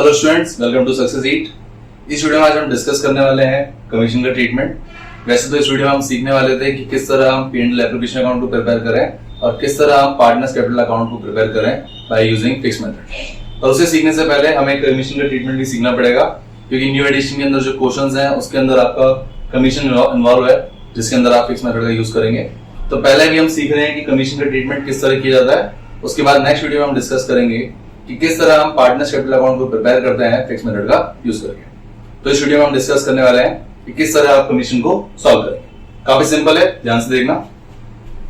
Hello students, welcome to success eat. इस video में आज हम डिस्कस करने वाले हैं कमीशन का ट्रीटमेंट। वैसे तो इस वीडियो में हम सीखने वाले थे कि किस तरह हम P&L एप्लीकेशन अकाउंट को प्रिपेयर करें और किस तरह हम पार्टनर्स कैपिटल अकाउंट को प्रिपेयर करें बाय यूजिंग फिक्स मेथड। और उसे सीखने से पहले हमें कमीशन का ट्रीटमेंट भी सीखना पड़ेगा, क्योंकि न्यू एडिशन के अंदर जो क्वेश्चंस हैं उसके अंदर आपका कमीशन इन्वॉल्व है, जिसके अंदर आप फिक्स मेथड का यूज करेंगे। तो पहले भी हम सीख रहे हैं कि कमीशन का ट्रीटमेंट किस तरह किया जाता है। उसके बाद नेक्स्ट वीडियो में हम डिस्कस करेंगे कि किस तरह हम पार्टनर्स कैपिटल अकाउंट को प्रिपेयर करते हैं फिक्स मेथड का यूज करके। तो इस वीडियो में हम डिस्कस करने वाले हैं कि किस तरह आप कमीशन को सॉल्व करेंगे। काफी सिंपल है, ध्यान से देखना।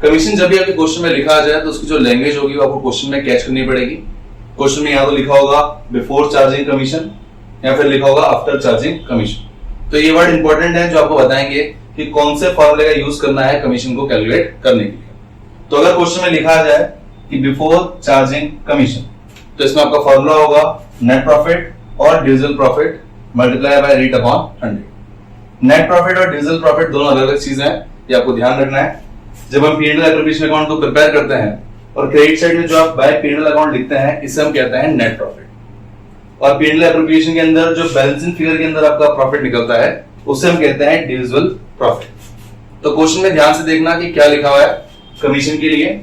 कमीशन जब भी आपके क्वेश्चन में लिखा आ जाए तो उसकी जो लैंग्वेज होगी वो आपको क्वेश्चन में कैच करनी पड़ेगी। क्वेश्चन में या तो लिखा होगा बिफोर चार्जिंग कमीशन या फिर लिखा होगा आफ्टर चार्जिंग कमीशन। तो ये वर्ड इंपॉर्टेंट है जो आपको बताएंगे कि कौन से फॉर्मूले का यूज करना है कमीशन को कैलकुलेट करने के लिए। तो अगर क्वेश्चन में लिखा आ जाए कि बिफोर चार्जिंग कमीशन, तो इसमें आपका फॉर्मूला होगा नेट प्रॉफिट और divisible profit multiply by rate upon 100। Net profit और डिविजिबल प्रॉफिट दोनों अलग अलग चीजें हैं, ये आपको ध्यान रखना है। जब हम P&L एप्लीकेशन अकाउंट को प्रिपेयर करते हैं और क्रेडिट साइड में जो आप बाय P&L अकाउंट लिखते हैं, इसे हम कहते हैं नेट प्रॉफिट। और P&L एप्लीकेशन के अंदर जो बैलेंसिंग फिगर के अंदर आपका प्रॉफिट निकलता है उसे हम कहते हैं डिविजिबल प्रॉफिट। तो क्वेश्चन में ध्यान से देखना कि क्या लिखा हुआ है कमीशन के लिए।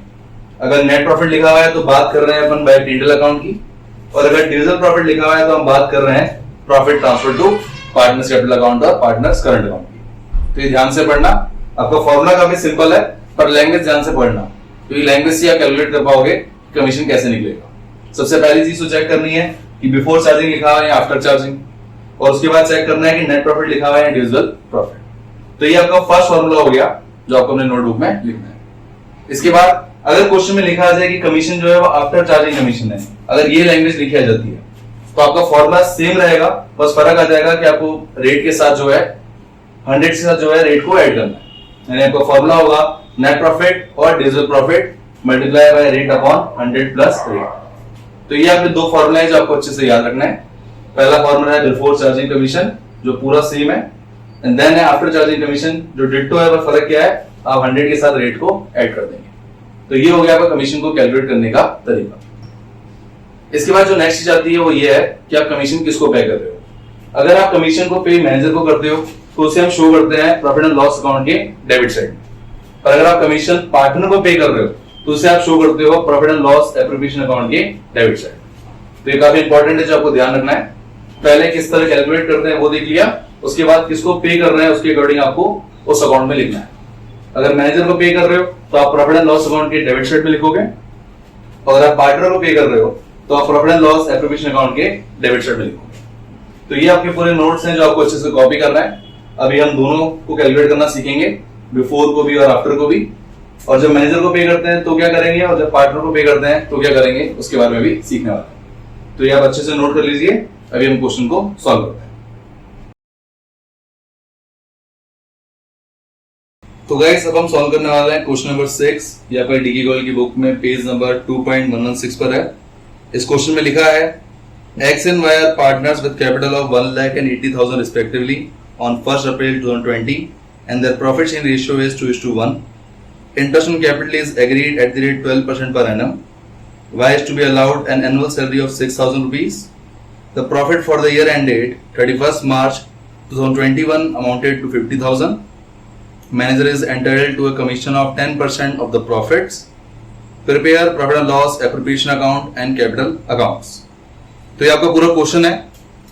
अगर नेट प्रॉफिट लिखा हुआ है तो बात कर रहे हैं अपन बाय P&L अकाउंट की, और अगर डिविजिबल प्रॉफिट लिखा हुआ है तो हम बात कर रहे हैं profit transfer to partners capital account और पार्टनर्स करंट अकाउंट की। तो ये ध्यान से पढ़ना। आपका फॉर्मूला काफी सिंपल है, पर लैंग्वेज ध्यान से पढ़ना, क्योंकि लैंग्वेज से आप कैलकुलेट कर पाओगे कमीशन कैसे निकलेगा। सबसे पहली चीज तो चेक करनी है कि बिफोर चार्जिंग लिखा हुआ है या आफ्टर चार्जिंग, और उसके बाद चेक करना है कि नेट प्रॉफिट लिखा हुआ है या डिविजिबल प्रॉफिट। तो ये आपका फर्स्ट फॉर्मूला हो गया जो आपको अपने नोटबुक में लिखना है। इसके बाद अगर क्वेश्चन में लिखा आ जाए कि कमीशन जो है वो आफ्टर चार्जिंग कमीशन है, अगर ये लैंग्वेज लिखी आ जाती है तो आपका फॉर्मूला सेम रहेगा, बस फर्क आ जाएगा कि आपको रेट के साथ जो है 100 के साथ जो है रेट को ऐड करना है। यानी आपका फॉर्मूला होगा नेट प्रॉफिट और divisible profit multiply by rate upon 100 plus rate. तो ये आपके दो फॉर्मूला है जो आपको अच्छे से याद रखना है। पहला फॉर्मूला है बिफोर चार्जिंग कमीशन जो पूरा सेम है, एंड देन है आफ्टर चार्जिंग कमीशन जो डिट्टो है, पर फर्क क्या है, आप 100 के साथ रेट को ऐड कर देंगे। तो ये हो गया आपका कमीशन को कैलकुलेट करने का तरीका। इसके बाद जो नेक्स्ट चीज आती है वो ये है कि आप कमीशन किसको पे कर रहे हो। अगर आप कमीशन को पे मैनेजर को करते हो तो उसे हम शो करते हैं प्रॉफिट एंड लॉस अकाउंट के डेबिट साइड में। पर अगर आप कमीशन पार्टनर को पे कर रहे हो तो उसे आप शो करते हो profit and loss appropriation account के डेबिट साइड। तो ये काफी इंपॉर्टेंट है जो आपको ध्यान रखना है। पहले किस तरह कैलकुलेट करते हैं वो देख लिया, उसके बाद किसको पे कर रहे हैं उसके अकॉर्डिंग आपको उस अकाउंट में लिखना है। अगर मैनेजर को पे कर रहे हो तो आप प्रॉफिट एंड लॉस अकाउंट के डेबिट साइड में लिखोगे, और अगर आप पार्टनर को पे कर रहे हो तो आप profit and loss appropriation account के डेबिट साइड में लिखोगे। तो ये आपके पूरे नोट्स हैं जो आपको अच्छे से कॉपी करना है। अभी हम दोनों को कैलकुलेट करना सीखेंगे, बिफोर को भी और आफ्टर को भी। और जब मैनेजर को पे करते हैं तो क्या करेंगे, और जब पार्टनर को पे करते हैं तो क्या करेंगे, उसके बारे में भी सीखने वाले हैं। तो ये आप अच्छे से नोट कर लीजिए। अभी हम क्वेश्चन को सॉल्व करते हैं। तो गाइस अब हम सॉल्व करने वाले हैं क्वेश्चन नंबर 6। ये आपका डीके गोयल की बुक में पेज नंबर 2.116 पर है। इस क्वेश्चन में लिखा है X and Y are partners with capital of 1,80,000 respectively on 1st April 2020 and their profit sharing ratio is 2:1. Interest on capital is agreed at the rate 12% per annum. Y is to be allowed an annual salary of 6,000 rupees. The profit for the year ended 31st March 2021 amounted to 50,000. Manager is entitled to a commission of 10% of the profits. Prepare profit and loss appropriation account and capital accounts. तो ये आपका पूरा question है।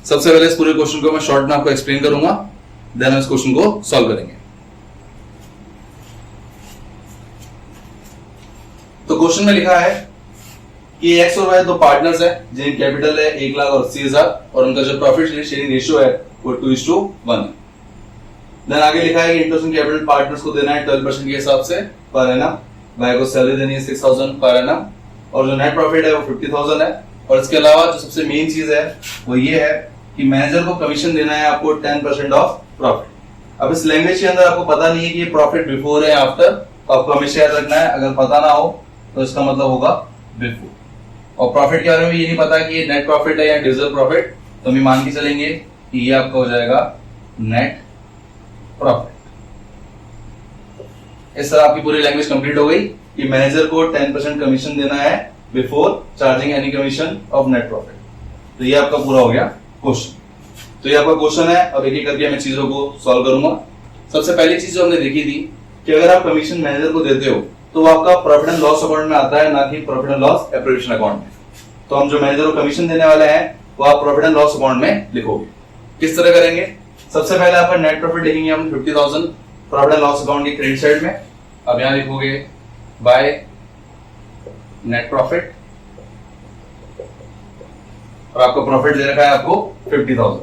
सबसे पहले इस पूरे question को मैं शॉर्ट में आपको एक्सप्लेन करूंगा, देन हम इस क्वेश्चन को सॉल्व करेंगे। तो क्वेश्चन में लिखा है कि एक्स और वाई दो पार्टनर्स है जिनकी कैपिटल है 1,80,000 और उनका जो प्रॉफिट शेयरिंग रेशियो है वो 2:1 है। देन आगे लिखा है कि इंटरेस्ट ऑन कैपिटल पार्टनर्स को देना है 12% के हिसाब से पर एनम, वाई को सैलरी देनी है 6,000 पर एनम, और जो नेट प्रॉफिट है वो 50,000 है। और इसके अलावा जो सबसे मेन चीज है वो ये है कि मैनेजर को कमीशन देना है आपको 10% ऑफ प्रॉफिट। अब इस लैंग्वेज के अंदर आपको पता नहीं है कि ये प्रॉफिट बिफोर है या आफ्टर, तो आपको हमेशा याद रखना है अगर पता ना हो तो इसका मतलब होगा बिफोर। और प्रॉफिट के बारे में ये नहीं पता कि ये नेट प्रॉफिट है या डिविजिबल प्रॉफिट, तो हम मान के चलेंगे कि ये आपका हो जाएगा नेट प्रॉफिट। इस तरह आपकी पूरी लैंग्वेज कंप्लीट हो गई कि मैनेजर को 10% कमीशन देना है before charging any commission of net profit. तो ये आपका पूरा हो गया क्वेश्चन। तो ये आपका क्वेश्चन है। अब एक एक करके मैं चीजों को सॉल्व करूंगा। सबसे पहली चीज जो हमने देखी थी कि अगर आप कमीशन मैनेजर को देते हो तो वो आपका प्रॉफिट एंड लॉस अकाउंट में आता है, ना कि profit and loss appropriation account में। तो हम जो मैनेजर को कमीशन देने वाले हैं वो आप प्रॉफिट एंड लॉस अकाउंट में लिखोगे। किस तरह करेंगे? सबसे पहले आपका नेट प्रॉफिट लिखेंगे हम 50,000 प्रॉफिट एंड लॉस अकाउंट की क्रेडिट साइड में। अब यहां लिखोगे बाय नेट प्रॉफिट, और आपको प्रॉफिट दे रखा है आपको 50,000,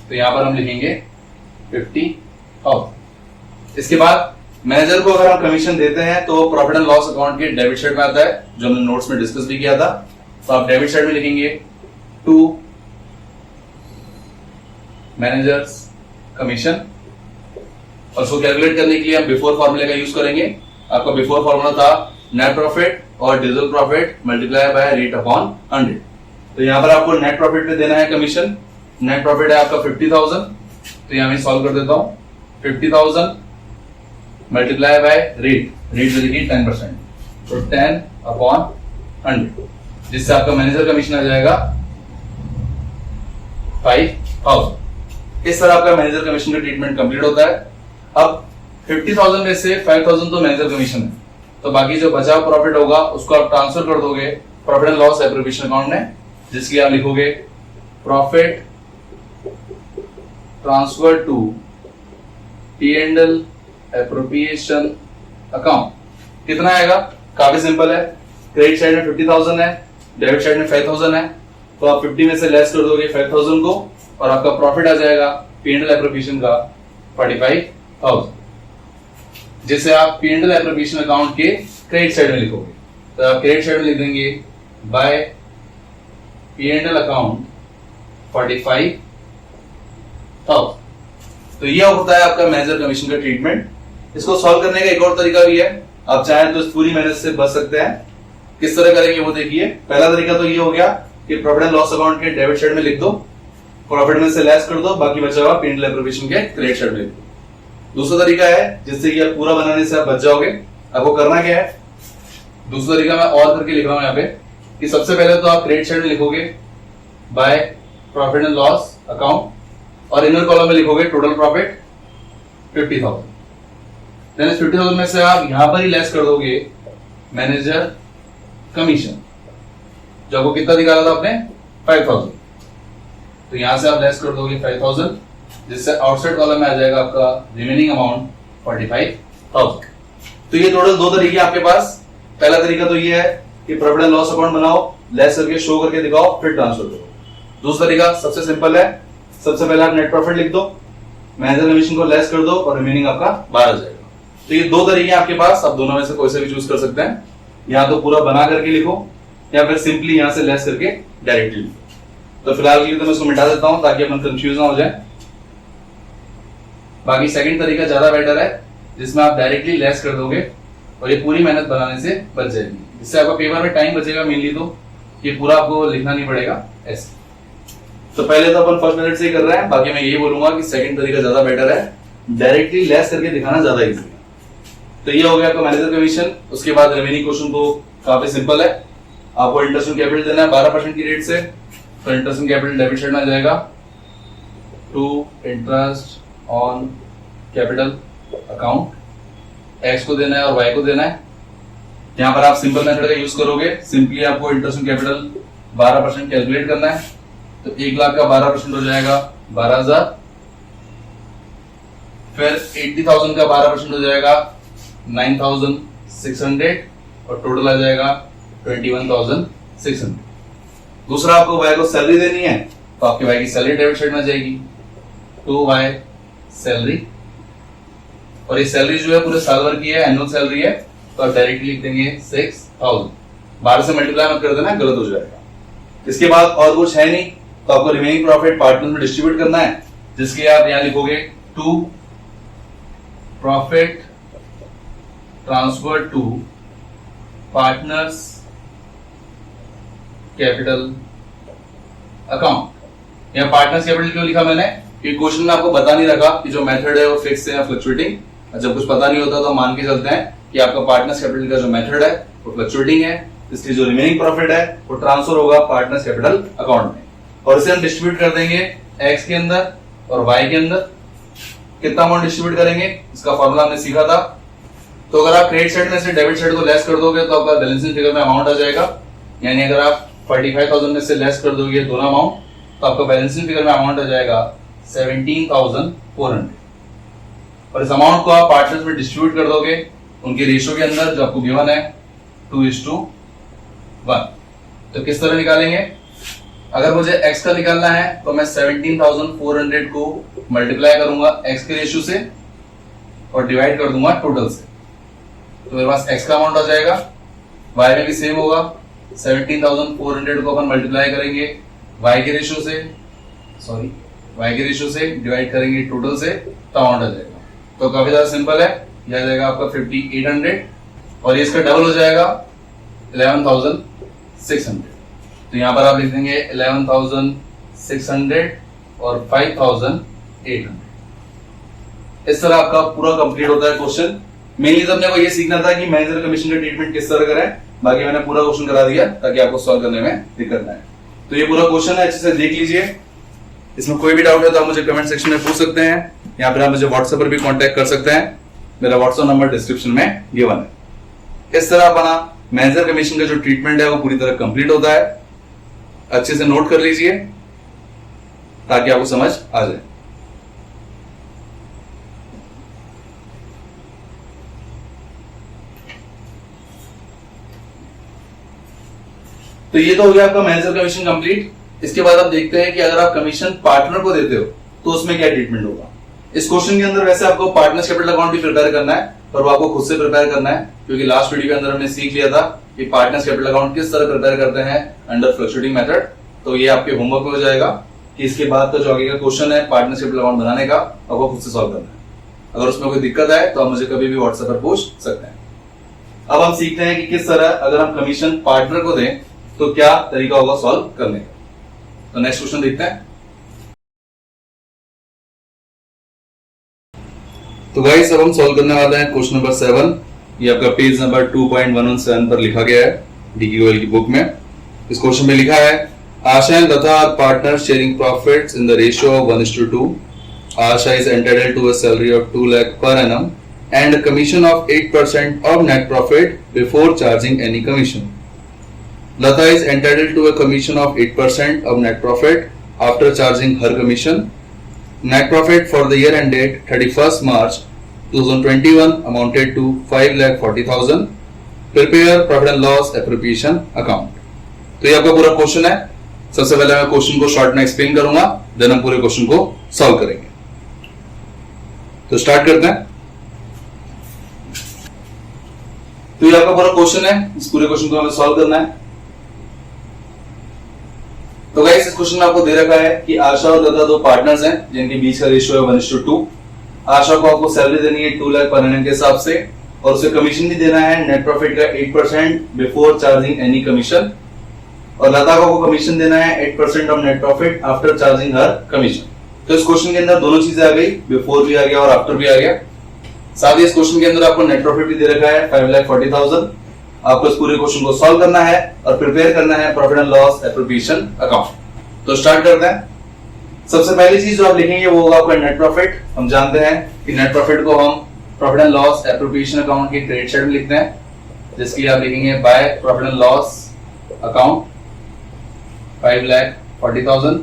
तो यहां पर हम लिखेंगे 50,000। इसके बाद मैनेजर को अगर हम कमीशन देते हैं तो प्रॉफिट एंड लॉस अकाउंट के डेबिट साइड में आता है, जो हमने नोट्स में डिस्कस भी किया था। तो आप डेबिट साइड में लिखेंगे टू मैनेजर्स कमीशन, और उसको कैलकुलेट करने के लिए हम बिफोर फॉर्मूले का यूज करेंगे। आपका बिफोर फॉर्मूला था नेट प्रॉफिट और divisible profit multiply by rate upon 100। तो यहां पर आपको नेट प्रॉफिट पे देना है कमीशन। नेट प्रॉफिट है आपका 50,000, तो यहां मैं सॉल्व कर देता हूं। 50,000 मल्टीप्लाई बाय रेट जो देखिए 10%, तो 10 अपॉन 100, जिससे आपका मैनेजर कमीशन आ जाएगा 5,000। इस तरह आपका मैनेजर कमीशन का ट्रीटमेंट कंप्लीट होता है। अब 50,000 में से 5,000 तो मैनेजर कमीशन है, तो बाकी जो बचा प्रॉफिट होगा उसको आप ट्रांसफर कर दोगे profit and loss appropriation account में, जिसकी आप लिखोगे profit transfer to P&L appropriation account. कितना आएगा? काफी सिंपल है। क्रेडिट साइड में 50,000 है, डेबिट साइड में 5,000 है, तो आप 50 में से लेस कर दोगे 5,000 को, और आपका प्रॉफिट आ जाएगा P&L एप्रोप्रिएशन का 45,000, जिसे आप P&L एप्रोप्रिएशन अकाउंट के क्रेडिट साइड में लिखोगे। तो आप क्रेडिट साइड में लिख देंगे बाय P&L अकाउंट 45,000। तो यह होता है आपका मैनेजर कमीशन का ट्रीटमेंट। इसको सॉल्व करने का एक और तरीका भी है, आप चाहें तो इस पूरी मेहनत से बच सकते हैं। किस तरह करेंगे वो देखिए। पहला तरीका तो ये हो गया कि प्रॉफिट एंड लॉस अकाउंट के डेबिट साइड में लिख दो, प्रॉफिट में से लेस कर दो, बाकी बचा हुआ P&L एप्रोप्रिएशन के क्रेडिट साइड में लिख दो। दूसरा तरीका है जिससे कि आप पूरा बनाने से आप बच जाओगे। आपको करना क्या है? दूसरा तरीका मैं और करके लिख रहा हूं यहाँ पे कि सबसे पहले तो आप क्रेडिट साइड में लिखोगे by profit and loss account, और इनर कॉलम में लिखोगे टोटल प्रॉफिट 50,000। देन इस 50,000 में से आप यहां पर ही लेस कर दोगे मैनेजर कमीशन, जो आपको कितना दिखा रहा था आपने 5,000, तो यहां से आप लेस कर दोगे 5,000, जिससे आउटसाइड कॉलम में आ जाएगा आपका रिमेनिंग अमाउंट 45,000। तो ये टोटल दो तरीके आपके पास। पहला तरीका तो ये है कि प्रॉफिट एंड लॉस अकाउंट बनाओ, लेस करके शो करके दिखाओ, फिर ट्रांसफर करो। दूसरा तरीका सबसे सिंपल है, सबसे पहले आप नेट प्रॉफिट लिख दो, मैनेजर कमीशन को लेस कर दो, और रिमेनिंग आपका बाहर आ जाएगा। तो ये दो तरीके आपके पास, आप दोनों में से कोई से भी चूज कर सकते हैं। या तो पूरा बना करके लिखो, या फिर सिंपली यहां से लेस करके डायरेक्टली लिखो। तो फिलहाल के लिए तो मैं इसको मिटा देता हूं ताकि अपन कंफ्यूज ना हो जाए। बाकी सेकंड तरीका ज्यादा बेटर है, जिसमें आप डायरेक्टली लेस कर दोगे और ये पूरी मेहनत बनाने से बच जाएगी। इससे आपका पेपर में टाइम बचेगा मेनली, तो ये पूरा आपको लिखना नहीं पड़ेगा ऐसे। तो पहले तो अपन फर्स्ट मेथड से ही कर रहे हैं, बाकी मैं यही बोलूंगा कि सेकंड तरीका ज्यादा बेटर है, डायरेक्टली लेस करके दिखाना ज्यादा इजी है। तो ये हो गया आपका मैनेजर कमीशन। उसके बाद रिमेनिंग क्वेश्चन तो काफी सिंपल है। आपको इंटरेस्ट ऑन कैपिटल देना है 12% की रेट से, तो interest on capital debit side में आ जाएगा to interest on capital account. X को देना है और वाई को देना है। यहां पर आप सिंपल मेथड का यूज करोगे। सिंपली आपको इंटरेस्ट ऑन कैपिटल 12% कैलकुलेट करना है, तो 1 लाख का 12% हो जाएगा 12,000, फिर 80,000 का 12% हो जाएगा 9,600, और टोटल आ जाएगा 21,600। दूसरा आपको वाई को सैलरी देनी है, तो आपके वाई की सैलरी डेबिट साइड में आ जाएगी, टू वाई सैलरी, और ये सैलरी जो है पूरे साल भर की है, एनुअल सैलरी है, तो आप डायरेक्टली लिख देंगे 6,000। 12 से मल्टीप्लाई मत कर देना, गलत हो जाएगा। इसके बाद और कुछ है नहीं, तो आपको रिमेनिंग प्रॉफिट पार्टनर में डिस्ट्रीब्यूट करना है, जिसके आप यहां लिखोगे to profit transfer to partners capital account. यहाँ पार्टनर्स कैपिटल क्यों लिखा मैंने? क्योंकि क्वेश्चन में आपको बता नहीं रखा कि जो मेथड है वो फिक्स है या फ्लक्चुएटिंग। जब कुछ पता नहीं होता तो मान के चलते हैं कि आपका पार्टनर्स कैपिटल का जो मेथड है वो फ्लक्चुएटिंग है, इसलिए जो रिमेनिंग प्रॉफिट है वो ट्रांसफर होगा पार्टनर्स कैपिटल अकाउंट में। और इसे हम डिस्ट्रीब्यूट कर देंगे x के अंदर और y के अंदर। कितना अमाउंट डिस्ट्रीब्यूट करेंगे, इसका फॉर्मूला हमने सीखा था। तो अगर आप क्रेडिट साइड में से डेबिट साइड को लेस कर दोगे तो आपका बैलेंसिंग फिगर में अमाउंट आ जाएगा। यानी अगर आप 45,000 में से लेस कर दोगे दोनों अमाउंट तो आपका बैलेंसिंग फिगर में अमाउंट आ जाएगा 17,400। और इस अमाउंट को आप पार्टनर्स में डिस्ट्रीब्यूट कर दोगे उनके रेशियो के अंदर जो आपको गिवन है 2:1। तो किस तरह निकालेंगे, अगर मुझे x का निकालना है तो मैं 17,400 को मल्टीप्लाई करूंगा x के रेशियो से और डिवाइड कर दूंगा टोटल से, तो मेरे पास x का अमाउंट आ जाएगा। y में भी सेम होगा, 17,400 को अपन मल्टीप्लाई करेंगे y के रेशियो से, डिवाइड करेंगे टोटल से, तो अमाउंट आ जाएगा। तो काफी ज्यादा सिंपल है, यह आ जाएगा आपका 5,800 और ये इसका डबल हो जाएगा 11,600। तो यहाँ पर आप लिख देंगे 11,600 और 5,800। इस तरह आपका पूरा कंप्लीट होता है क्वेश्चन। मेनली तो अपने को ये सीखना था कि मैनेजर कमीशन का ट्रीटमेंट किस तरह करें, बाकी मैंने पूरा क्वेश्चन करा दिया ताकि आपको सॉल्व करने में दिक्कत ना आए। तो ये पूरा क्वेश्चन है, अच्छे से देख लीजिए। इसमें कोई भी डाउट है तो आप मुझे कमेंट सेक्शन में पूछ सकते हैं, यहाँ पर आप मुझे व्हाट्सएप पर भी कांटेक्ट कर सकते हैं। मेरा व्हाट्सएप नंबर डिस्क्रिप्शन में गिवन है। इस तरह अपना मैनेजर कमीशन का जो ट्रीटमेंट है वो पूरी तरह कंप्लीट होता है। अच्छे से नोट कर लीजिए ताकि आपको समझ आ जाए। तो ये तो हो गया आपका मैनेजर कमीशन कंप्लीट। इसके बाद आप देखते हैं कि अगर आप कमीशन पार्टनर को देते हो तो उसमें क्या ट्रीटमेंट होगा। इस क्वेश्चन के अंदर वैसे आपको पार्टनर्स कैपिटल अकाउंट भी प्रिपेयर करना है, पर वो आपको खुद से प्रिपेयर करना है, क्योंकि लास्ट वीडियो के अंदर हमने सीख लिया था कि पार्टनर्स कैपिटल अकाउंट किस तरह प्रिपेयर करते हैं अंडर फ्लक्चुएटिंग मेथड। तो ये आपके होमवर्क में हो जाएगा कि इसके बाद का जो आगे का क्वेश्चन है पार्टनर्स कैपिटल अकाउंट बनाने का, आपको खुद से सॉल्व करना है। अगर उसमें कोई दिक्कत आए तो आप मुझे कभी भी व्हाट्सएप पर पूछ सकते हैं। अब हम सीखते हैं कि किस तरह अगर हम कमीशन पार्टनर को दें तो क्या तरीका होगा सॉल्व करने का। तो नेक्स्ट क्वेश्चन देखते हैं। तो गाइस अब हम सॉल्व करने वाले हैं क्वेश्चन नंबर 7। ये आपका पेज नंबर 2.117 पर लिखा गया है डीकी गोयल की बुक में। इस क्वेश्चन में लिखा है Asha and Lata are partners sharing profits in the ratio of 1:2। Asha is entitled to a salary of 2 lakh per annum and a commission of 8% of net profit before charging any commission. Lata is entitled to a commission of 8% of net profit after charging her commission. Net profit for the year ended 31st March 2021 amounted to 5,40,000. Prepare profit and loss appropriation account. तो ये आपका पूरा question है। सबसे पहले मैं question को short में एक्सप्लेन करूंगा, देन हम पूरे क्वेश्चन को सॉल्व करेंगे। तो स्टार्ट करते हैं। तो ये आपका पूरा क्वेश्चन है, इस पूरे क्वेश्चन को हमें सॉल्व करना है। तो गाइस इस क्वेश्चन में आपको दे रखा है कि आशा और लता दो पार्टनर्स हैं जिनके बीच का रेशियो है 1:2। आशा को आपको सैलरी देनी है 2 लाख पर एनम के हिसाब से और उसे कमीशन भी देना है नेट प्रॉफिट का 8% बिफोर चार्जिंग एनी कमीशन, और लता को कमीशन देना है 8% of net profit after charging her commission. तो इस क्वेश्चन के अंदर दोनों चीजें आ गई, बिफोर भी आ गया और आफ्टर भी आ गया। साथ ही इस क्वेश्चन के अंदर आपको नेट प्रॉफिट भी दे रखा है 5,40,000। आपको इस पूरे क्वेश्चन को सॉल्व करना है और प्रिपेयर करना है profit and loss appropriation account. तो स्टार्ट करते हैं। सबसे पहली चीज जो आप लिखेंगे वो होगा आपका नेट प्रॉफिट। हम जानते हैं कि नेट प्रॉफिट को हम profit and loss appropriation account के क्रेडिट साइड में लिखते हैं, जिसके लिए आप लिखेंगे by profit and loss account 5,40,000।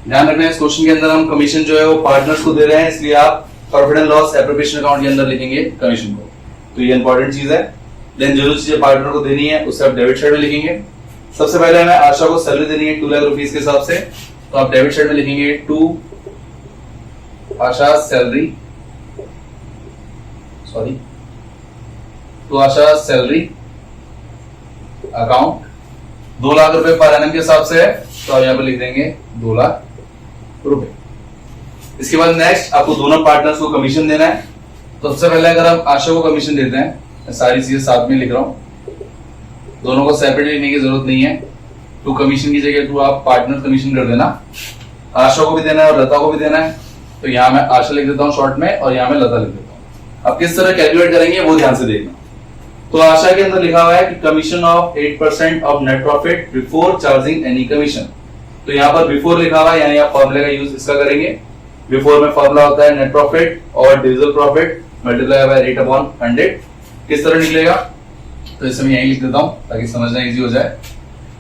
ध्यान रखना है इस क्वेश्चन के अंदर हम कमीशन जो है वो पार्टनर्स को दे रहे हैं, इसलिए आप profit and loss appropriation account के अंदर लिखेंगे कमीशन को। तो ये इंपॉर्टेंट चीज है। देन जो चीजें पार्टनर को देनी है उसे आप डेबिट साइड में लिखेंगे। सबसे पहले हमें आशा को सैलरी देनी है 2 लाख रुपीस के हिसाब से, तो आप डेबिट साइड में लिखेंगे 2 आशा सैलरी, तो आशा सैलरी अकाउंट 2 लाख रुपए पर एनम के हिसाब से है, तो आप यहाँ पर लिख देंगे 2 लाख रुपए। इसके बाद नेक्स्ट आपको दोनों पार्टनर्स को कमीशन देना है। तो सबसे पहले अगर आप आशा को कमीशन देते हैं, सारी चीजें साथ में लिख रहा हूं, दोनों को सेपरेट लिखने की जरूरत नहीं है। तो कमीशन की जगह तो आप पार्टनर कमीशन कर देना। आशा को भी देना है और लता को भी देना है, तो यहाँ मैं आशा लिख देता हूँ शॉर्ट में और यहाँ मैं लता लिख देता हूँ। अब किस तरह कैलकुलेट करेंगे वो ध्यान से देखना। तो आशा के अंदर लिखा हुआ है कि commission of 8% of net profit before charging any commission. तो यहाँ पर बिफोर लिखा हुआ है, यानी आप फॉर्मूले का यूज इसका करेंगे। बिफोर में फॉर्मूला होता है नेट प्रॉफिट और divisible profit multiply by rate upon 100। किस तरह निकलेगा, तो इसे मैं यही लिख देता हूं ताकि समझना इजी हो जाए।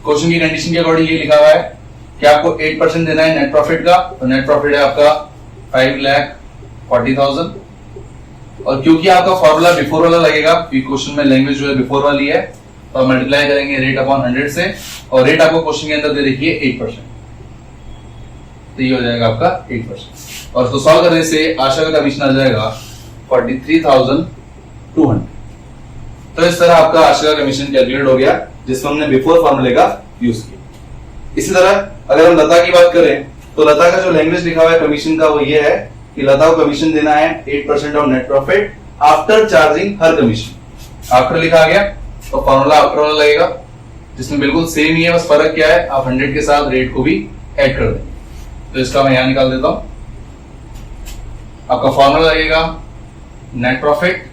क्वेश्चन की कंडीशन के अकॉर्डिंग ये लिखा हुआ है कि आपको 8% देना है नेट प्रॉफिट का, तो नेट प्रॉफिट है आपका 5,40,000। और क्योंकि आपका फॉर्मूला बिफोर वाला लगेगा, क्वेश्चन में लैंग्वेज जो है बिफोर वाली है, तो मल्टीप्लाई करेंगे रेट अपॉन 100 से, और रेट आपको क्वेश्चन के अंदर दे रखी है 8%, तो ये हो जाएगा आपका 8%। और इसको सॉल्व करने से आशा का कमीशन आ जाएगा 43,200। तो इस तरह आपका आशा का कमीशन कैलकुलेट हो गया, जिसमें हमने बिफोर फॉर्मूले का यूज किया। इसी तरह अगर हम लता की बात करें, तो लता का जो लैंग्वेज लिखा हुआ है कमीशन का, वो ये है कि लता को कमीशन देना है 8% of net profit after charging her commission. After लिखा गया तो फॉर्मूला आफ्टर वाला लगेगा, जिसमें बिल्कुल सेम ही है, बस फर्क क्या है, आप 100 के साथ रेट को भी ऐड कर देंगे। तो इसका मैं यहां निकाल देता हूं। आपका फॉर्मूला लगेगा net profit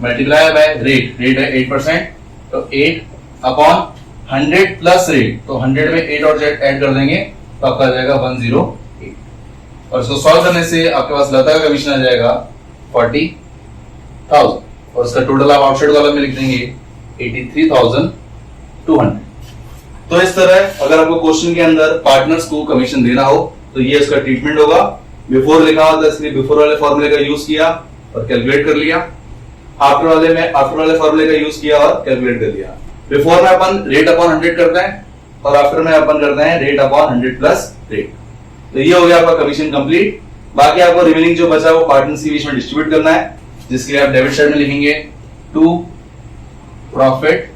multiply by rate, rate है 8%, तो 8 अपॉन 100 प्लस रेट, तो 100 में 8 और जेड ऐड कर देंगे तो आपका आ जाएगा 108। और इसको सॉल्व करने से आपके पास लता का कमीशन आ जाएगा 40,000, और इसका टोटल आप आउटसाइड कॉलम में लिख देंगे 83,200। तो इस तरह अगर आपको क्वेश्चन के अंदर पार्टनर्स को कमीशन देना हो तो ये इसका ट्रीटमेंट होगा। बिफोर लिखा हुआ था, इसलिए बिफोर वाले फॉर्मूले का यूज किया और कैलकुलेट कर लिया। आफ्टर वाले में आफ्टर वाले फॉर्मूले का यूज किया और कैलकुलेट कर लिया। बिफोर में अपन रेट अपॉन 100 करते हैं, और आफ्टर में अपन करते हैं रेट अपॉन 100 प्लस रेट। तो ये हो गया आपका कमीशन कंप्लीट। बाकी आपको रिमेनिंग जो बचा वो पार्टनर्स के बीच में डिस्ट्रीब्यूट करना है, जिसके लिए आप डेबिट साइड में लिखेंगे to profit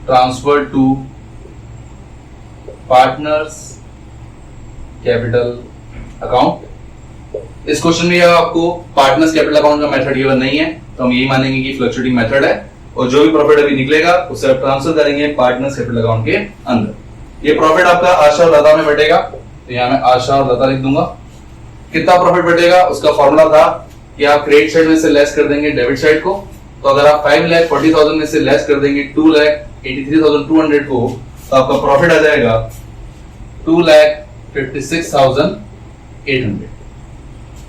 transfer to partners capital account. इस क्वेश्चन में आपको पार्टनर्स कैपिटल अकाउंट का मेथड गिवन नहीं है, तो हम यही मानेंगे कि फ्लक्चुएटिंग मेथड है, और जो भी प्रॉफिट अभी निकलेगा उसे आप ट्रांसफर करेंगे पार्टनर्स कैपिटल अकाउंट के अंदर। ये प्रॉफिट आपका आशा और लता में बटेगा, तो यहां मैं आशा और लता लिख दूंगा। कितना प्रॉफिट बटेगा उसका फॉर्मूला था कि आप क्रेडिट साइड में से लेस कर देंगे डेबिट साइड को। तो अगर आप 5,40,000 में से लेस कर देंगे 2,83,200 को, तो आपका प्रॉफिट आ जाएगा 2,56,800।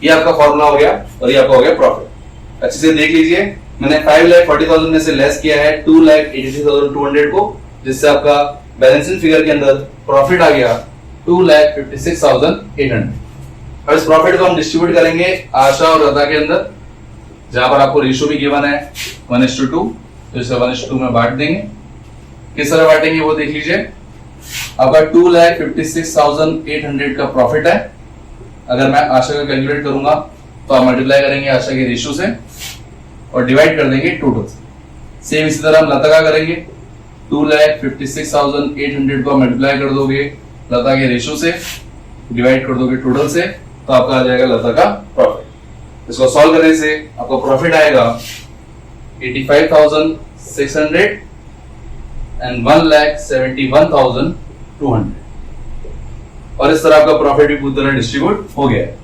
ये आपका फॉर्मूला हो गया, और ये आपका हो गया प्रॉफिट। अच्छे से देख लीजिए, मैंने 5,40,000 में से लेस किया है 2,83,200 को, जिससे आपका बैलेंसिंग फिगर के अंदर प्रॉफिट आ गया 2,56,800। और इस प्रॉफिट को हम डिस्ट्रीब्यूट करेंगे आशा और लता के अंदर, जहां पर आपको रेशियो भी गिवन है 1:2, तो इसे 1:2 में बांट देंगे। किस तरह बांटेंगे वो देख लीजिए। आपका 2,56,800 का प्रॉफिट है। अगर मैं आशा का कैलकुलेट करूंगा तो आप मल्टीप्लाई करेंगे आशा के रेशियो से और डिवाइड कर देंगे टोटल से। सेम इसी तरह हम लता का करेंगे, 2,56,800 को मल्टीप्लाई कर दोगे लता के रेशियो से, डिवाइड कर दोगे टोटल से, तो आपका आ जाएगा लता का प्रॉफिट। इसको सॉल्व करने से आपको प्रॉफिट आएगा 85,600 एंड 1,71,200। और इस तरह आपका प्रॉफिट भी पूरी तरह डिस्ट्रीब्यूट हो गया है।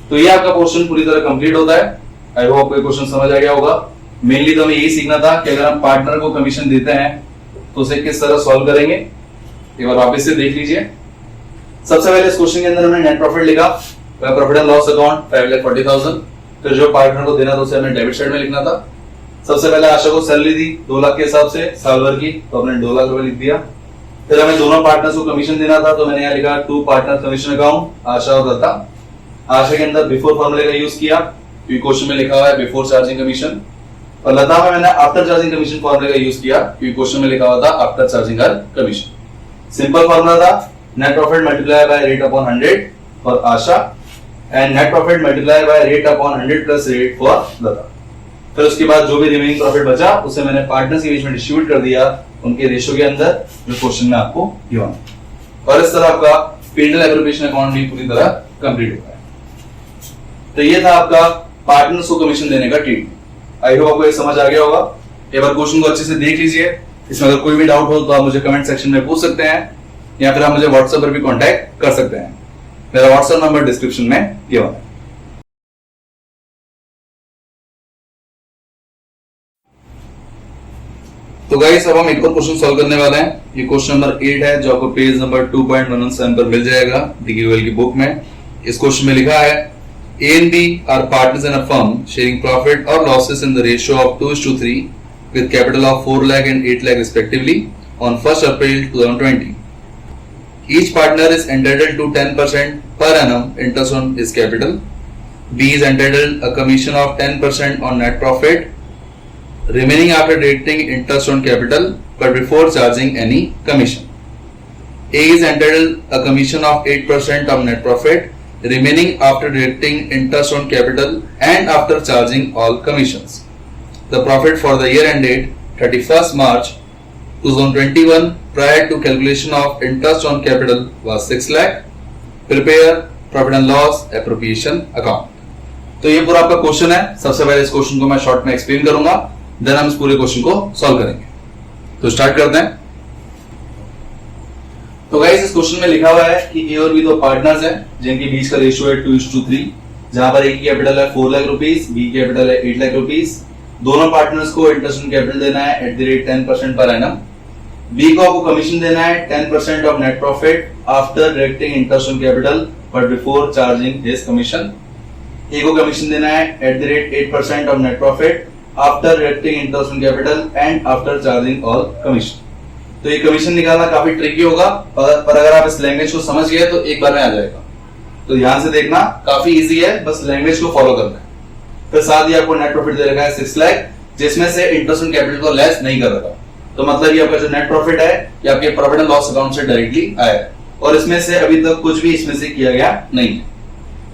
तो ये आपका क्वेश्चन पूरी तरह कंप्लीट होता है। आई होप आपको क्वेश्चन समझ आ गया होगा। मेनली तो हमें यही सीखना था कि अगर हम पार्टनर को कमीशन देते हैं तो उसे किस तरह सॉल्व करेंगे। एक बार वापस से देख लीजिए। सबसे पहले इस क्वेश्चन के अंदर हमने नेट प्रॉफिट लिखा, प्रॉफिट एंड लॉस अकाउंट 5,40,000। फिर जो पार्टनर को देना था उसे हमें डेबिट साइड में लिखना था। सबसे पहले आशा को सैलरी दी 2 लाख के हिसाब से साल भर की, तो हमने 2 लाख रुपए लिख दिया। फिर हमें दोनों पार्टनर्स को कमीशन देना था, तो मैंने यहाँ लिखा टू पार्टनर कमीशन अकाउंट आशा और लता। आशा के अंदर बिफोर फॉर्मूले का यूज किया, क्योंकि क्वेश्चन में लिखा हुआ है बिफोर चार्जिंग कमीशन, और लता में मैंने आफ्टर चार्जिंग कमीशन फॉर्मूले का यूज किया, क्योंकि क्वेश्चन में लिखा हुआ था after charging her commission. Simple formula था net profit multiply by rate upon 100 for Asha and net profit multiply by rate upon 100 plus rate for Lata. फिर उसके बाद जो भी रिमेनिंग प्रॉफिट बचा उसे मैंने पार्टनर्स के बीच में डिस्ट्रीब्यूट कर दिया उनके रेशियो के अंदर, जो क्वेश्चन में आपको गिवन। और इस तरह आपका P&L एप्लीकेशन अकाउंट भी पूरी तरह कंप्लीट होता है। तो ये था आपका पार्टनर्स को कमीशन देने का ट्रीटमेंट। आई होप आपको ये समझ आ गया होगा। एक बार क्वेश्चन को अच्छे से देख लीजिए। इसमें अगर कोई भी डाउट हो तो आप मुझे कमेंट सेक्शन में पूछ सकते हैं, या फिर आप मुझे व्हाट्सएप पर भी कांटेक्ट कर सकते हैं। मेरा व्हाट्सएप नंबर डिस्क्रिप्शन में गिवन है। तो गाइस अब हम एक और क्वेश्चन सॉल्व करने वाले हैं। ये क्वेश्चन नंबर 8 है जो आपको पेज नंबर 2.117 पर मिल जाएगा DKUL की बुक में। इस क्वेश्चन में लिखा है A and B are partners in a firm sharing profit or losses in the ratio of 2:3 with capital of 4 lakh and 8 lakh respectively on 1st April 2020. Each partner is entitled to 10% per annum interest on his capital. B is entitled a commission of 10% on net profit remaining after deducting interest on capital but before charging any commission. A is entitled a commission of 8% of net profit remaining after deducting interest on capital and after charging all commissions. The profit for the year ended 31st March 2021 prior to calculation of interest on capital was 6 lakh. Prepare profit and loss appropriation account. तो ये पूरा आपका question है। सबसे पहले इस question को मैं शॉर्ट में एक्सप्लेन करूंगा, देन हम इस पूरे क्वेश्चन को सॉल्व करेंगे। तो स्टार्ट करते हैं। तो गाइस इस क्वेश्चन में लिखा हुआ है कि ए और बी दो पार्टनर्स हैं जिनके बीच का रेशियो है 2:3, जहां पर ए की कैपिटल है 4 लाख रुपीस, बी की कैपिटल है 8 लाख रुपीस। दोनों पार्टनर्स को इंटरेस्ट ऑन कैपिटल देना है at the rate 10% per annum. B को आपको कमीशन देना है 10% of net profit after deducting interest on capital but before charging his commission. A को कमीशन देना है at the rate 8% of net profit after deducting interest on capital and after charging all commission. तो ये commission निकालना काफी tricky होगा, पर अगर आप इस लैंग्वेज को समझ गए तो एक बार में आ जाएगा। तो ध्यान से देखना, काफी इजी है, बस लैंग्वेज को फॉलो करना है। फिर साथ ही आपको नेट प्रॉफिट दे रखा है 6 लाख, जिसमें से इंटरेस्ट ऑन कैपिटल को लेस नहीं कर रखा। तो मतलब ये आपका जो नेट प्रॉफिट है ये आपके प्रॉफिट एंड लॉस अकाउंट से डायरेक्टली आया है और इसमें से अभी तक कुछ भी इसमें से किया गया नहीं है।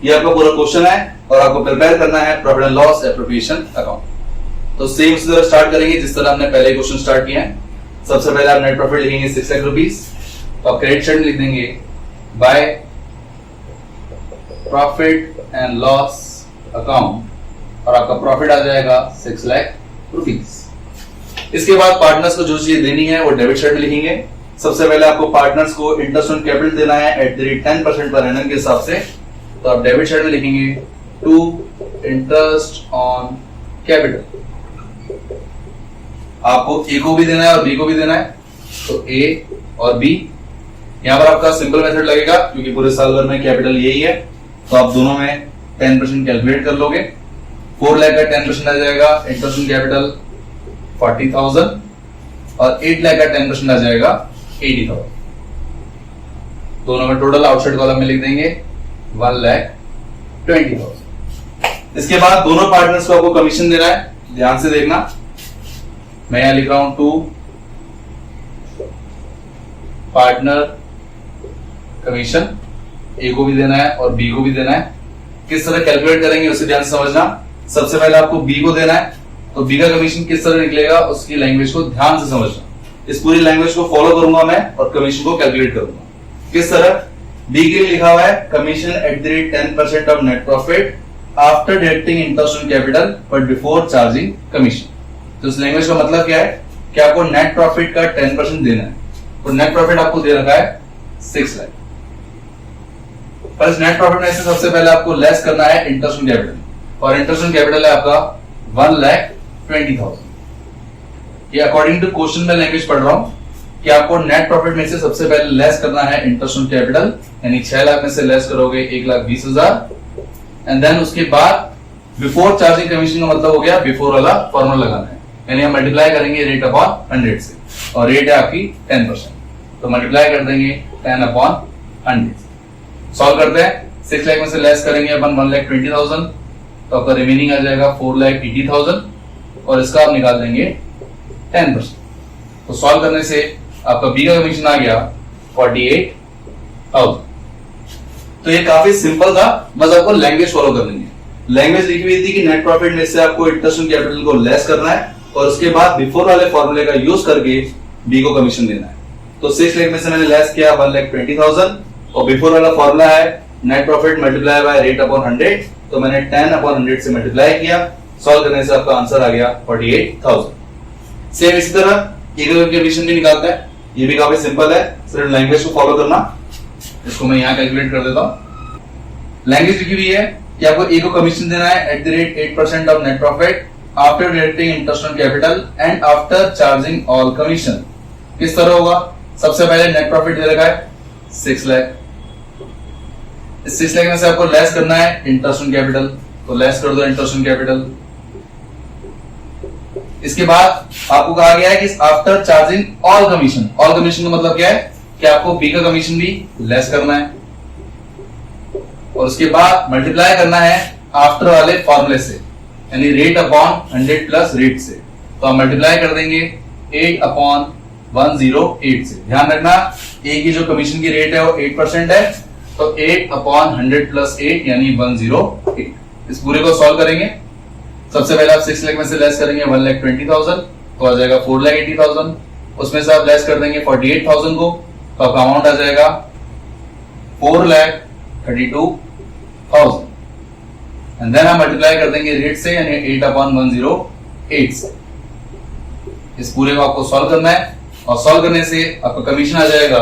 ये आपका पूरा क्वेश्चन है और आपको प्रिपेयर करना है profit and loss appropriation account. तो सेम उसी तरह स्टार्ट करेंगे जिस तरह हमने पहले क्वेश्चन स्टार्ट किया है। सबसे पहले आप नेट प्रॉफिट लिखेंगे 6 लाख रुपीस, तो आप क्रेडिट साइड लिख देंगे by profit and loss account और आपका प्रॉफिट आ जाएगा 6 लाख रुपीस। इसके बाद पार्टनर्स को जो चीज देनी है वो डेबिट साइड में लिखेंगे। सबसे पहले आपको पार्टनर्स को इंटरेस्ट ऑन कैपिटल देना है at the rate 10% per annum के हिसाब से, तो आप डेबिट साइड में लिखेंगे टू इंटरेस्ट ऑन कैपिटल। आपको ए को भी देना है और बी को भी देना है, तो ए और बी। यहां पर आपका सिंपल मेथड लगेगा क्योंकि पूरे साल भर में कैपिटल यही है, तो आप दोनों में 10% कैलकुलेट कर लोगे। 4 लाख का 10% आ जाएगा इंटरेस्ट ऑन कैपिटल 40,000 और 8 लाख का 10% आ जाएगा 80,000। दोनों में टोटल आउटसाइड कॉलम में लिख देंगे 1,20,000। इसके बाद दोनों पार्टनर्स को आपको कमीशन देना है। ध्यान से देखना, मैं यहां लिख रहा हूं टू पार्टनर कमीशन। ए को भी देना है और बी को भी देना है। किस तरह कैलकुलेट करेंगे उसे ध्यान से समझना। सबसे पहले आपको बी को देना है, तो बी का कमीशन किस तरह निकलेगा उसकी लैंग्वेज को ध्यान से समझना। इस पूरी लैंग्वेज को फॉलो करूंगा मैं और कमीशन को कैलकुलेट करूंगा। किस तरह? बी के लिए लिखा हुआ है commission at the rate 10% of net profit after deducting interest on capital but before charging commission. तो इस लैंग्वेज का मतलब क्या है कि आपको नेट प्रॉफिट का 10% देना है, और नेट प्रॉफिट आपको दे रखा है 6 लाख। पर इस नेट प्रॉफिट में से सबसे पहले आपको लेस करना है इंटरेस्ट ऑन कैपिटल, और इंटरेस्ट ऑन कैपिटल है आपका 1,20,000। ये अकॉर्डिंग टू क्वेश्चन में लैंग्वेज पढ़ रहा हूं कि आपको नेट प्रॉफिट में से सबसे पहले लेस करना है इंटरेस्ट ऑन कैपिटल, यानी 6 लाख में से लेस करोगे 1,20,000, एंड देन उसके बाद बिफोर चार्जिंग कमीशन का मतलब हो गया बिफोर वाला फॉर्मूला लगाना है, यानी हम मल्टीप्लाई करेंगे रेट अपॉन 100 से, और रेट है आपकी 10%, तो मल्टीप्लाई कर देंगे 10 अपॉन 100। सॉल्व करते हैं। 6 लाख में से लेस करेंगे अपन 1,20,000, तो आपका रिमेनिंग आ जाएगा 4,80,000, और इसका आप निकाल देंगे 10%। तो सॉल्व करने से आपका बी का कमीशन आ गया 48,000। तो ये काफी सिंपल था, बस आपको लैंग्वेज फॉलो करनी है। लैंग्वेज लिखी हुई थी कि नेट प्रॉफिट में से आपको इंटरेस्ट ऑन कैपिटल को लेस करना है, और उसके बाद बिफोर वाले फॉर्मूले का यूज करके बी को कमीशन देना है। तो 6 लाख में से मैंने लेस किया 1,20,000, और बिफोर वाला फॉर्मूला है net profit multiply by rate upon 100, तो मैंने 10 अपॉन 100 से मल्टीप्लाई किया। सॉल्व करने से आपका आंसर आ गया 48,000। सेम इसी तरह इक्वल कमीशन भी निकालते हैं, ये भी काफी सिंपल है, सिर्फ लैंग्वेज को फॉलो करना। इसको मैं यहाँ कैलकुलेट कर देता हूँ। लैंग्वेज लिखी हुई है कि आपको ए को कमीशन देना है at the rate 8% of net profit after deducting interest on capital and after charging all commission. किस तरह होगा? सबसे पहले नेट प्रॉफिट दे रखा है 6 लाख, इस 6 लाख में से आपको लेस करना है इंटरेस्ट ऑन कैपिटल, तो लेस कर दो इंटरेस्ट ऑन कैपिटल। इसके बाद आपको कहा गया है कि after charging all commission, all commission का मतलब क्या है कि आपको बी का कमीशन भी लेस करना है और उसके बाद मल्टीप्लाई करना है आफ्टर वाले फॉर्मूले से, यानी रेट अपॉन 100 प्लस रेट से। तो हम मल्टीप्लाई कर देंगे 8 अपॉन 108 से। ध्यान रखना ए की जो कमीशन की रेट है वो 8% है, तो 8 अपॉन 100 प्लस 8 यानी 108। इस पूरे को सॉल्व करेंगे। सबसे पहले आप 6 लाख में से लेस करेंगे 1,20,000, तो आ जाएगा 4,80,000। उसमें से आप लेस कर देंगे 48,000 को, तो आपका अमाउंट आ जाएगा 4,32,000। एंड देन हम मल्टीप्लाई कर देंगे रेट से, यानी 8 अपॉन 108 से। इस पूरे को आपको सॉल्व करना है और सॉल्व करने से आपका कमीशन आ जाएगा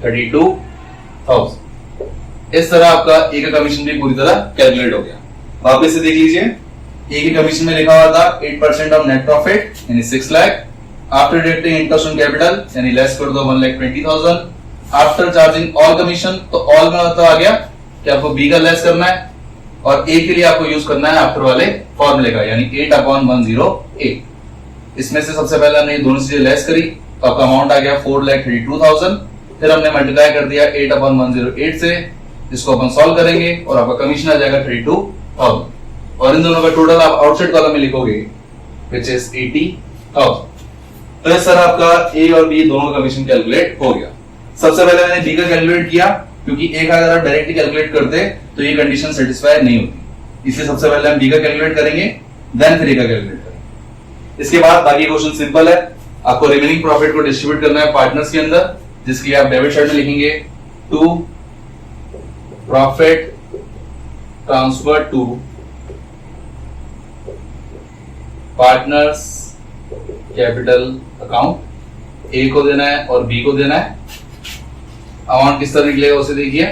32,000। इस तरह आपका ए का कमीशन भी पूरी तरह कैलकुलेट हो गया। वापस से देख लीजिए, ए की कमीशन में लिखा हुआ था 8% ऑफ नेट प्रॉफिट यानी 6 lakh, after deducting interest on capital यानी लेस कर दो 1,20,000, आफ्टर चार्जिंग ऑल कमीशन, तो ऑल में मतलब आ गया कि आपको बी का लेस करना है और ए के लिए आपको यूज करना है आफ्टर वाले फॉर्मूले का, यानी 8 अपॉन 108। इसमें से सबसे पहले हमने दोनों चीजें लेस करी, तो आपका अमाउंट आ गया 4,32,000। फिर हमने मल्टीप्लाई कर दिया 8 अपॉन 108 से, इसको अपन सॉल्व करेंगे और आपका कमीशन आ जाएगा 32,000 और इन दोनों का टोटल आप आउटसाइड कॉलम में लिखोगे व्हिच इज 80,000। तो इस तरह आपका ए और बी दोनों का कमीशन कैलकुलेट हो गया। सबसे पहले मैंने बी का कैलकुलेट किया, क्योंकि ए का अगर आप डायरेक्टली कैलकुलेट करते तो ये कंडीशन सेटिस्फाई नहीं होती, इसलिए सबसे पहले हम बी का कैलकुलेट करेंगे, देन फिर ए का कैलकुलेट करेंगे। इसके बाद बाकी क्वेश्चन सिंपल है, आपको रिमेनिंग प्रॉफिट को डिस्ट्रीब्यूट करना है पार्टनर्स के अंदर, जिसके लिए आप डेबिट साइड में लिखेंगे to profit transfer to partners capital account. A को देना है और बी को देना है। अमाउंट किस तरह निकलेगा उसे देखिए।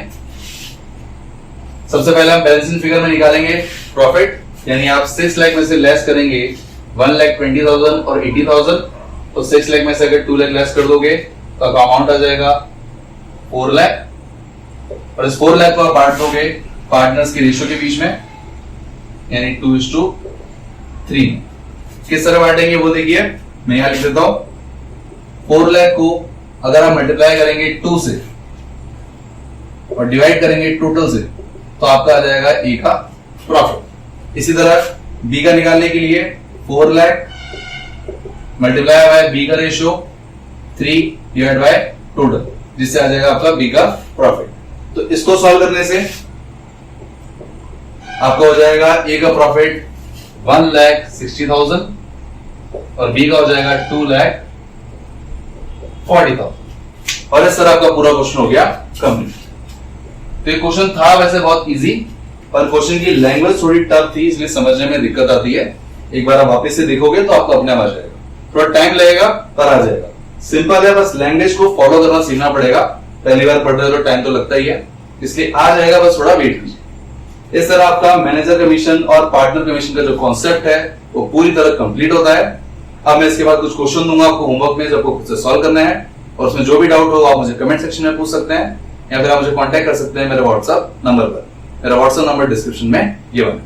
सबसे पहले हम बैलेंसिंग फिगर में निकालेंगे प्रॉफिट, यानी आप 6 लाख में से लेस करेंगे 1,20,000 और 80,000, तो 6 लाख में से अगर 2 लाख लेस कर दोगे तो आपका अमाउंट आ जाएगा 4 लाख, और इस 4 लाख को आप बांट दोगे पार्टनर्स की रेशियो के बीच में, यानी 2:3। किस तरह बांटेंगे वो देखिए, मैं यहां लिख देता हूं। 4 लाख को अगर आप मल्टीप्लाई करेंगे 2 से और डिवाइड करेंगे टोटल से, तो आपका आ जाएगा ए का प्रॉफिट। इसी तरह बी का निकालने के लिए 4 लाख मल्टीप्लाई बाय बी का रेशियो 3 डिवाइड बाय टोटल, जिससे आ जाएगा आपका बी का प्रॉफिट। तो इसको सॉल्व करने से आपको हो जाएगा ए का प्रॉफिट 1,60,000 और बी का हो जाएगा 2,40,000। और इस तरह आपका पूरा क्वेश्चन हो गया कंप्लीट। तो ये क्वेश्चन था वैसे बहुत इजी, पर क्वेश्चन की लैंग्वेज थोड़ी टफ थी, इसलिए समझने में दिक्कत आती है। एक बार आप वापस से देखोगे तो आपको अपने आप आ जाएगा, थोड़ा टाइम लगेगा पर आ जाएगा। सिंपल है, बस लैंग्वेज को फॉलो करना सीखना पड़ेगा। पहली बार पढ़ रहे हो तो टाइम तो लगता ही है, इसलिए आ जाएगा, बस थोड़ा वेट कीजिए। इस तरह आपका मैनेजर कमीशन और पार्टनर कमीशन का जो कॉन्सेप्ट है वो पूरी तरह कंप्लीट होता है। अब मैं इसके बाद कुछ क्वेश्चन दूंगा आपको होमवर्क में, जो आपको खुद से सॉल्व करना है, और उसमें जो भी डाउट हो आप मुझे कमेंट सेक्शन में पूछ सकते हैं, या फिर आप मुझे कांटेक्ट कर सकते हैं मेरे व्हाट्सएप नंबर पर। मेरा व्हाट्सएप नंबर डिस्क्रिप्शन में गिवन है।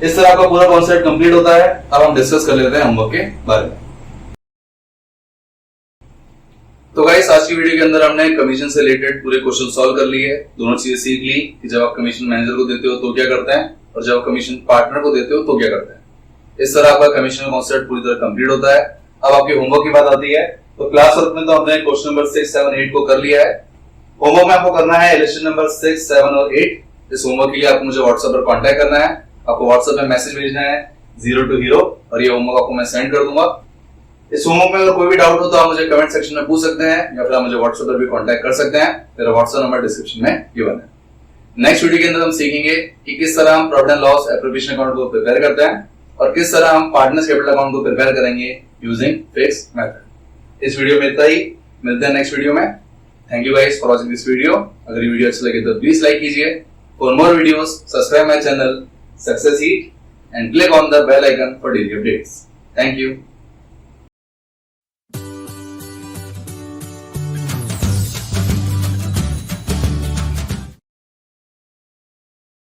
इस तरह आपका पूरा कॉन्सेप्ट कंप्लीट होता है। अब हम डिस्कस कर लेते हैं होमवर्क के बारे में। तो गाइस, आज की वीडियो के अंदर हमने कमीशन से रिलेटेड पूरे क्वेश्चन सॉल्व कर लिए, दोनों चीजें सीख ली कि जब आप कमीशन मैनेजर को देते हो तो क्या करते हैं, और जब आप कमीशन पार्टनर को देते हो तो क्या करते हैं। इस तरह आपका कमीशन का कॉन्सेप्ट पूरी तरह कंप्लीट होता है। अब आपके होमवर्क की बात आती है, तो क्लास वर्क में तो हमने क्वेश्चन नंबर 6, 7, 8 को कर लिया है। होमवर्क में आपको करना है इलेक्शन नंबर 6, 7 और 8। इस होमवर्क के लिए आपको मुझे व्हाट्सएप पर कांटेक्ट करना है, आपको व्हाट्सएप में मैसेज भेजना है 0 to hero, और ये होमवर्क आपको मैं सेंड कर दूंगा। इस होमवर्क में अगर कोई भी डाउट हो तो आप मुझे कमेंट सेक्शन में पूछ सकते हैं, या फिर आप मुझे व्हाट्सएप पर भी कांटेक्ट कर सकते हैं। मेरा व्हाट्सएप नंबर डिस्क्रिप्शन में गिवन है। नेक्स्ट वीडियो के अंदर हम सीखेंगे कि किस तरह हम profit and loss appropriation account को प्रिपेयर करते हैं, और किस तरह हम पार्टनर्स कैपिटल अकाउंट को प्रिपेयर करेंगे यूजिंग फिक्स्ड मेथड। इस वीडियो में इतना ही, मिलते हैं नेक्स्ट वीडियो में। Thank you guys for watching this video. अगर ये वीडियो अच्छा लगे तो प्लीज लाइक कीजिए। For more videos subscribe my channel success heat and click on the bell icon for daily updates. Thank you.